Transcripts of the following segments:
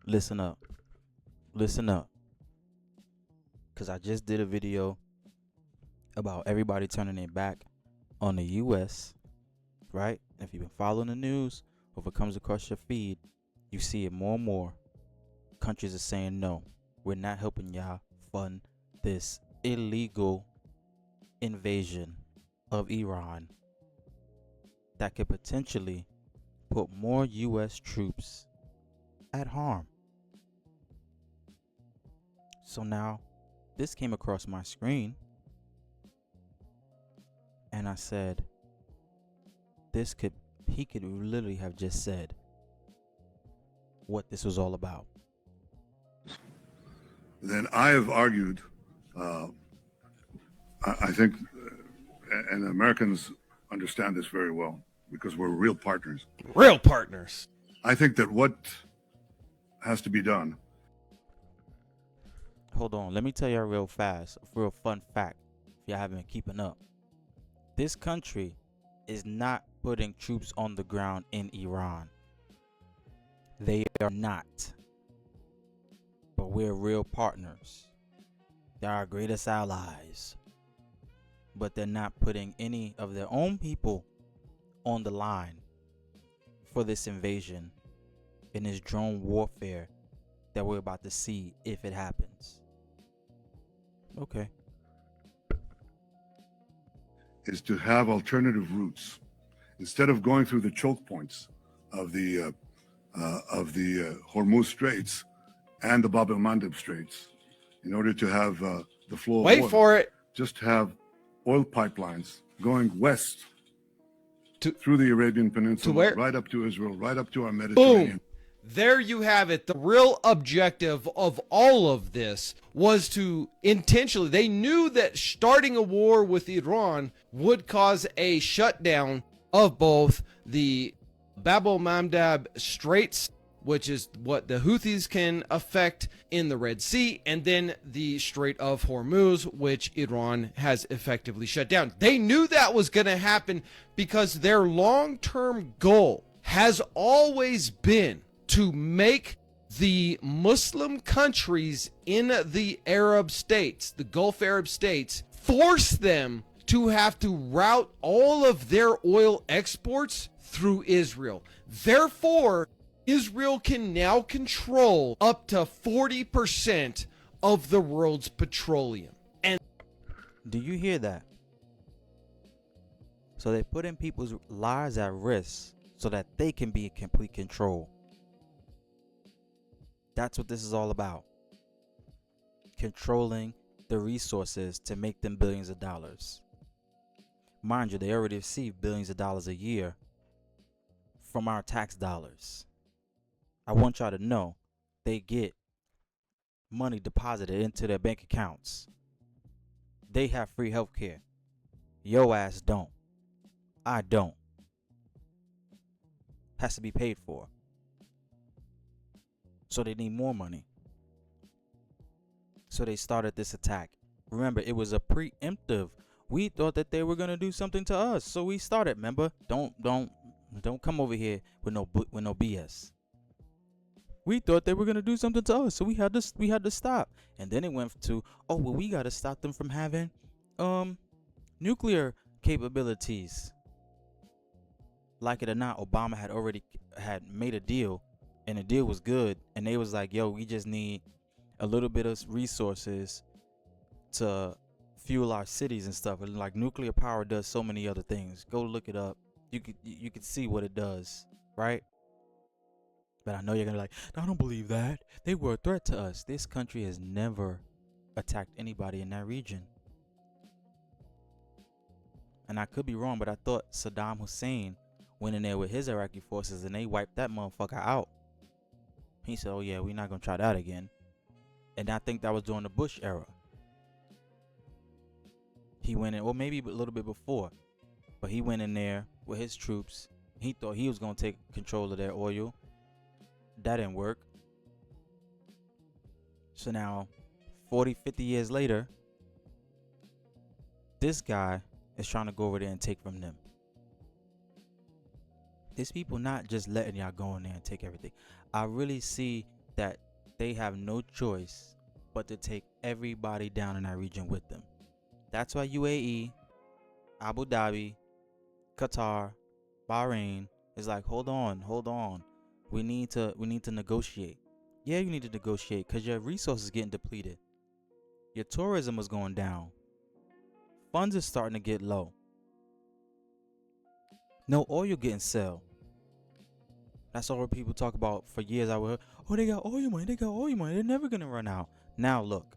listen up. Listen up. Because I just did a video about everybody turning their back on the U.S., right? If you've been following the news, or if it comes across your feed, you see it more and more. Countries are saying, no, we're not helping y'all fund this illegal invasion of Iran that could potentially put more U.S. troops at harm. So now, this came across my screen, and I said, he could literally have just said what this was all about. Then I have argued, I think, and Americans understand this very well because we're real partners. Real partners. I think that what has to be done. Hold on, let me tell you real fast, a real fun fact, if you haven't been keeping up. This country is not putting troops on the ground in Iran. They are not. But we're real partners. They're our greatest allies. But they're not putting any of their own people on the line for this invasion and this drone warfare that we're about to see if it happens. Okay. Is to have alternative routes instead of going through the choke points of the Hormuz Straits and the Bab el-Mandeb Straits, in order to have the flow of oil. Wait for it. Just have oil pipelines going west through the Arabian Peninsula, right up to Israel, right up to our Mediterranean. Boom. There you have it. The real objective of all of this was to intentionally, they knew that starting a war with Iran would cause a shutdown of both the Bab el-Mandeb Straits, which is what the Houthis can affect in the Red Sea, and then the Strait of Hormuz, which Iran has effectively shut down. They knew that was going to happen because their long-term goal has always been to make the Muslim countries in the Arab states, the Gulf Arab states, force them to have to route all of their oil exports through Israel. Therefore, Israel can now control up to 40% of the world's petroleum. And do you hear that? So they're putting people's lives at risk so that they can be in complete control. That's what this is all about. Controlling the resources to make them billions of dollars. Mind you, they already receive billions of dollars a year from our tax dollars. I want y'all to know they get money deposited into their bank accounts. They have free health care. Yo ass don't. I don't. Has to be paid for. So they need more money. So they started this attack. Remember, it was a preemptive. We thought that they were gonna do something to us, so we started. Remember, don't come over here with no BS. We thought they were gonna do something to us, so we had to stop. And then it went to, oh well, we gotta stop them from having nuclear capabilities. Like it or not, Obama had already made a deal, and the deal was good, and they was like, yo, we just need a little bit of resources to fuel our cities and stuff. And like nuclear power does so many other things. Go look it up. You could see what it does, right? But I know you're gonna be like, I don't believe that. They were a threat to us. This country has never attacked anybody in that region. And I could be wrong, but I thought Saddam Hussein went in there with his Iraqi forces and they wiped that motherfucker out. He said, oh yeah, we're not gonna try that again. And I think that was during the Bush era. He went in, or maybe a little bit before, but he went in there with his troops. He thought he was gonna take control of their oil. That didn't work. So now, 40, 50 years later, this guy is trying to go over there and take from them. These people not just letting y'all go in there and take everything. I really see that they have no choice but to take everybody down in that region with them. That's why UAE, Abu Dhabi, Qatar, Bahrain is like, hold on. We need to negotiate. Yeah, you need to negotiate because your resources getting depleted. Your tourism is going down. Funds are starting to get low. No oil getting sell. That's all people talk about for years. I would, oh, they got oil money. They're never gonna run out. Now look.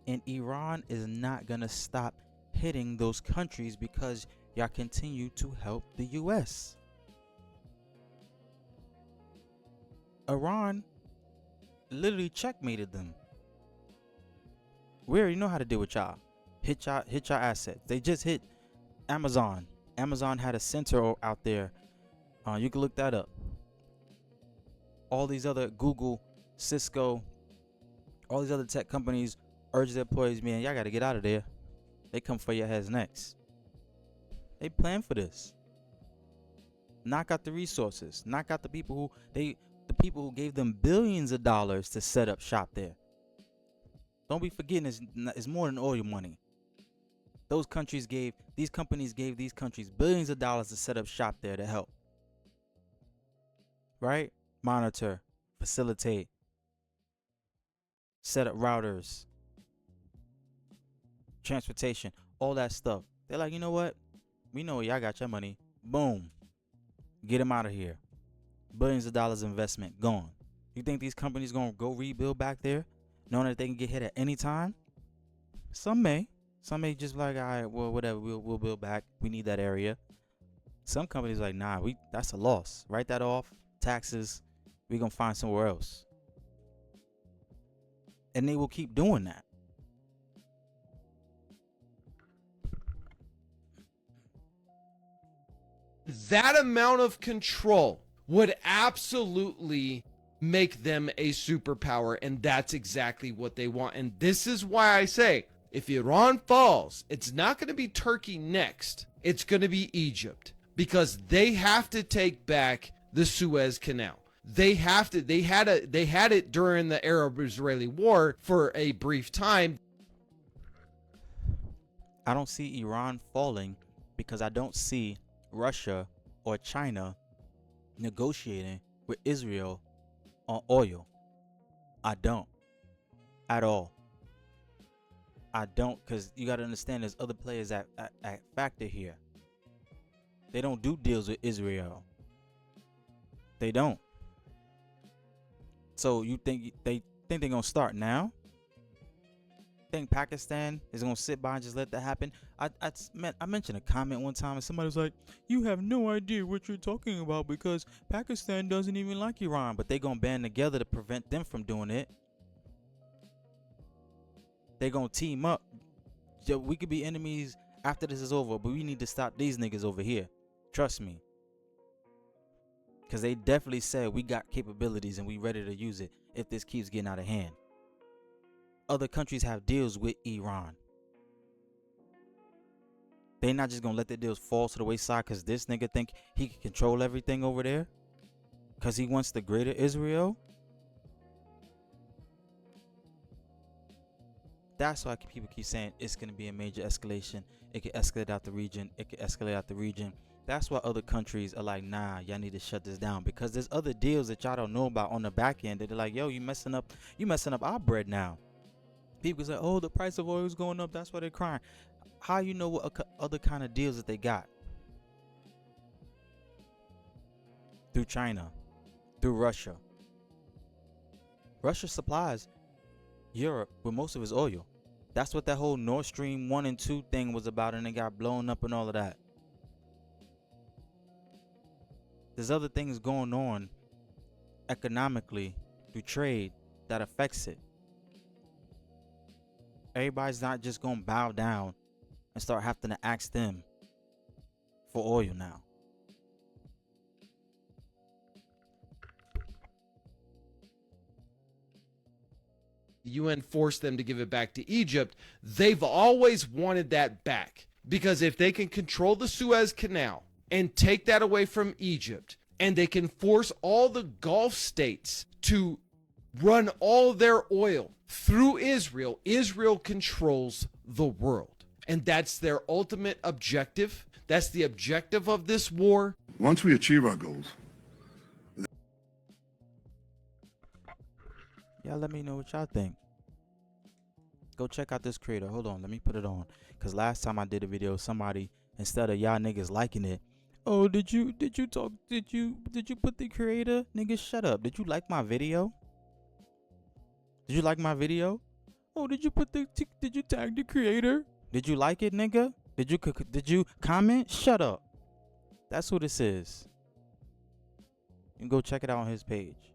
And Iran is not gonna stop hitting those countries because y'all continue to help the US. Iran literally checkmated them. We already know how to deal with y'all. Hit y'all assets. They just hit Amazon. Amazon had a center out there. You can look that up. All these other Google, Cisco, all these other tech companies urge their employees, man, y'all got to get out of there. They come for your heads next. They plan for this. Knock out the resources. Knock out the people who gave them billions of dollars to set up shop there. Don't be forgetting it's more than oil money. These companies gave these countries billions of dollars to set up shop there to help. Right? Monitor, facilitate, set up routers, transportation, all that stuff. They're like, you know what? We know y'all got your money. Boom. Get them out of here. Billions of dollars investment gone. You think these companies gonna go rebuild back there, knowing that they can get hit at any time? Some may just like, all right, well, whatever, we'll build back. We need that area. Some companies like, nah, that's a loss. Write that off. Taxes. We gonna find somewhere else. And they will keep doing that. That amount of control would absolutely make them a superpower, and that's exactly what they want. And this is why I say, if Iran falls, it's not going to be Turkey next. It's going to be Egypt, because they have to take back the Suez Canal. They have to. They had it during the Arab-Israeli war for a brief time. I don't see Iran falling because I don't see Russia or China negotiating with Israel on oil. I don't at all. I don't, because you got to understand there's other players at factor here. They don't do deals with Israel. They don't. So you think they're going to start now? Think Pakistan is going to sit by and just let that happen? I mentioned a comment one time and somebody was like, you have no idea what you're talking about because Pakistan doesn't even like Iran, but they're going to band together to prevent them from doing it. They're going to team up. We could be enemies after this is over, but we need to stop these niggas over here. Trust me. Because they definitely said we got capabilities and we ready to use it if this keeps getting out of hand. Other countries have deals with Iran. They're not just going to let their deals fall to the wayside because this nigga think he can control everything over there because he wants the greater Israel. That's why people keep saying it's going to be a major escalation. It could escalate out the region. That's why other countries are like, nah, y'all need to shut this down because there's other deals that y'all don't know about on the back end. They're like, yo, you messing up our bread now. People say, oh, the price of oil is going up. That's why they're crying. How you know what other kind of deals that they got? Through China, through Russia. Russia supplies Europe with most of its oil. That's what that whole Nord Stream 1 and 2 thing was about, and it got blown up and all of that. There's other things going on economically through trade that affects it. Everybody's not just going to bow down and start having to ask them for oil now. The UN forced them to give it back to Egypt. They've always wanted that back because if they can control the Suez Canal, and take that away from Egypt, and they can force all the Gulf states to run all their oil through Israel, Israel controls the world. And that's their ultimate objective. That's the objective of this war. Once we achieve our goals, y'all let me know what y'all think. Go check out this creator. Hold on, let me put it on. Cause last time I did a video, somebody, instead of y'all niggas liking it, oh, did you put the creator? Niggas, shut up. Did you like my video? Did you like my video? Oh, did you tag the creator? Did you like it, nigga? Did you comment? Shut up. That's who this is. You can go check it out on his page.